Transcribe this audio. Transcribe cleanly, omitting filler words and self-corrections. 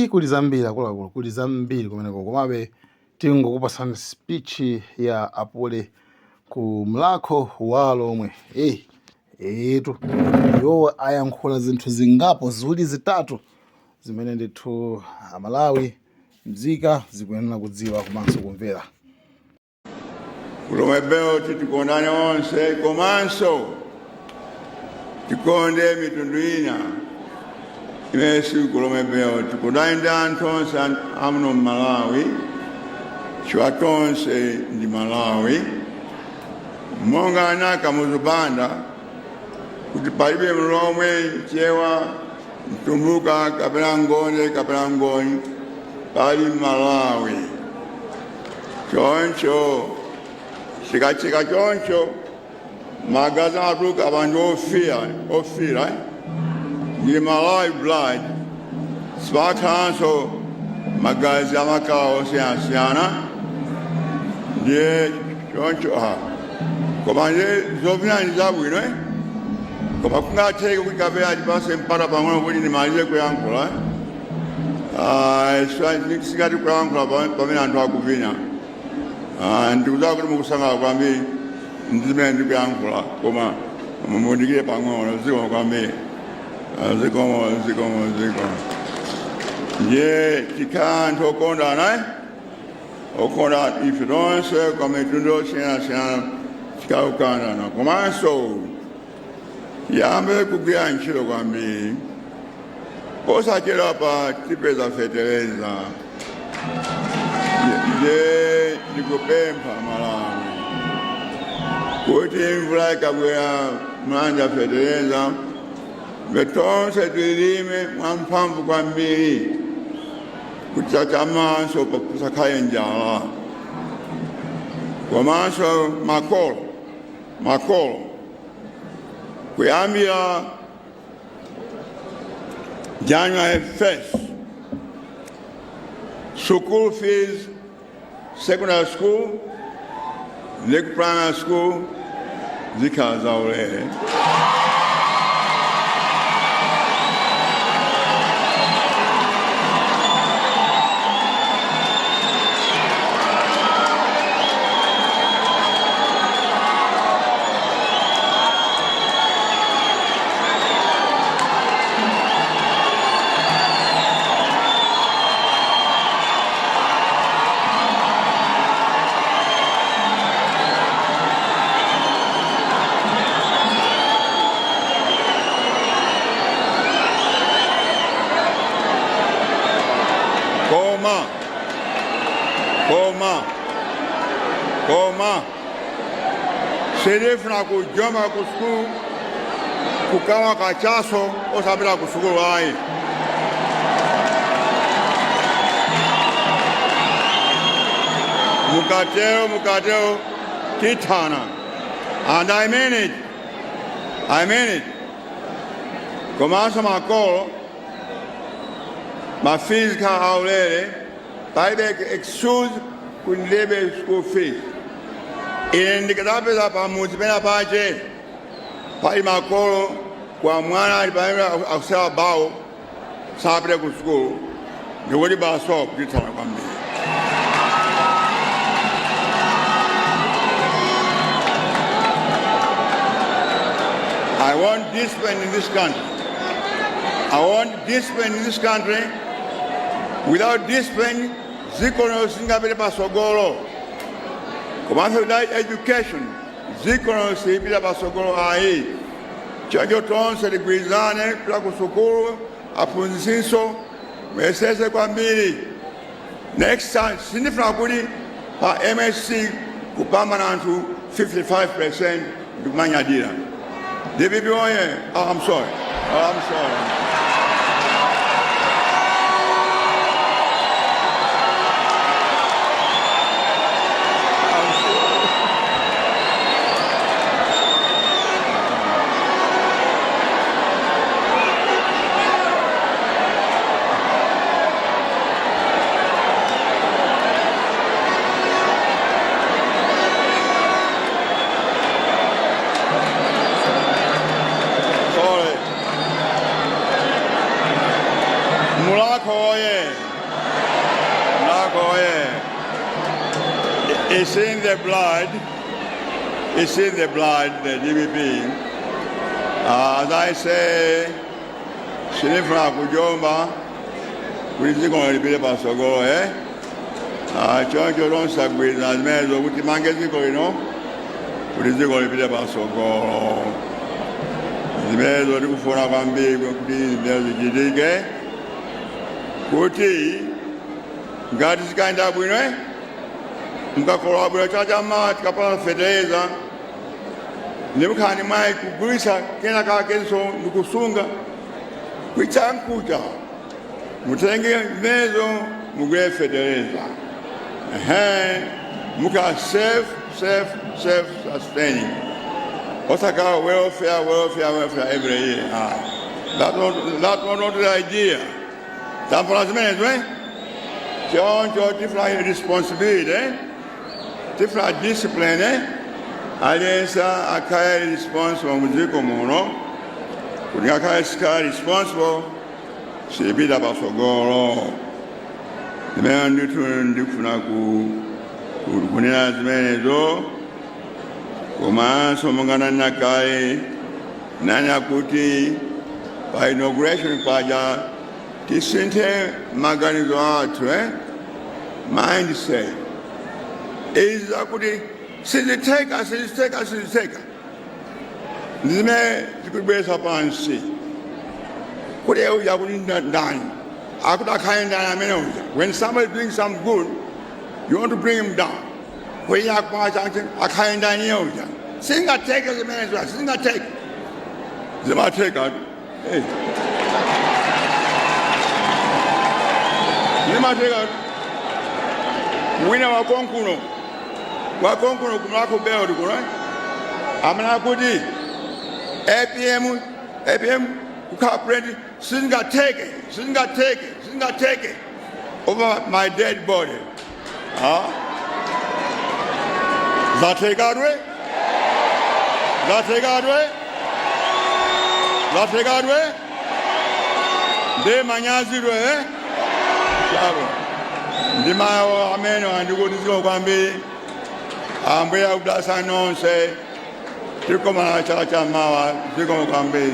kuli zambiri akuluakulu, kuli zambiri kumeneko, komabe tingokupasani speech ya apule ku Mlakho walomwe. Tu yo ayankhula zinthu zingapo ziwiri zitatu zimene ndithu Malawi mzika zikuyenera kudziwa komanso kumvera. Kulomebeo titikondane onse komanso tikonde mitundu ina imesi kulomebeo tikondane ndi anthu onse amuno Malawi chiwa tonse ndi Malawi monga anaka muzubanda kuti palibe mlomwe chewa mtumbuka kapena ngoni pali Malawi choncho chikachika choncho magazi atuluka abantu ofira ndi Malawi blood sipakhalanso magazi amakhala osiyana ndiye choncho koma nje zovina ndi zabwino koma kungatheke kuti kapena tipase mpata pang'ono kuti ndimalize kuyankhula sikati kuyankhula pamene anthu akuvina ndikudziwa kuti mukusangalala kwambiri ndi zimene ndikuyankhula koma mundikire pang'ono zikomo kwambiri zikomo ndiye tikhala anthu okondana ife tonse kwa mitundu osiyanasiyana tikakukondana komanso tiyambe kugwira ntchito kwambiri posachedwapa tipeza fetereza ndiye ndikupempha Malawi kuti mvula ikabwera manja fetereza tonse tilime mwamphamvu kwambiri kuti chachamanso pakusakhale njala komanso makolo kuyambira January 1st school fees secondary school and primary school zikhala zaulere koma serefuna kujoma ku school kukawa kachaso osapita ku sukulu ayi mukateo titana and I mean it komanso makolo mafizika aulere paibe excuse kunilebe school fees ndikadapeza pamuzi pena pache pali makolo kwa mwana alipamira akusela bawo sapite ku school ndikuti baso kutitana kwambiri I want discipline in this country. Without discipline, zikono singapite pasogolo. Komanso without education, zikono sipita pasogolo ayi. Choncho tonse tigwirizane kupita ku sukulu aphunzitsinso mwesese kwambiri. Next time sindifuna kuti pa MSc kupambana anthu 55% ndikumanyadira. DPP oye, I'm sorry. Mlakho, yeah. Mlakho, yeah. It's in the blood. It's in the blood, the DBP. As I say, Shinifra Kujomba, we are going to be able to go, eh? Church don't agree as many of the mangas, you know. We are going to be able to go. The mayor of the Fora can be the Gidige. Kuti, God is kind of winner. Mkakorabura mat kapala fedeza nimkhani mai kugwisa kena ka kenso nukusunga kwichankuta mutenge mezo mugwe fedeza muka self sustaining osaka welfare every year. That was not the idea. Tamporazmenes, right? Different responsibility, different discipline, alienza akaya responsible muziko mono, kunyakaya ska responsible, sibida basogoro. Dime ndu funa kunena zimenezo, kuma somongana nakai, nanya kuti, by inauguration paja, Tisente maganizo atu, mindset. Is akudi siziteka. Nizime zikubesa pansi. Kudi uja kudi ndani. Akuda kaya ndani amenoja. When somebody is doing something good, you want to bring him down. Kudi yakwa chanchi akaya ndani uja. Singa teka zimenezwa. Singa teka. Zima teka. Hey. Wina wakonkuno kumako beo duko, right? Amana kudi APM kukapredi singa take over my dead body. That take out way? De manyazi way, Dimao ameno and go to Gambi, Ambrea Blasa non say, Tricoma Chacha Mawa, Tricoma Gambi,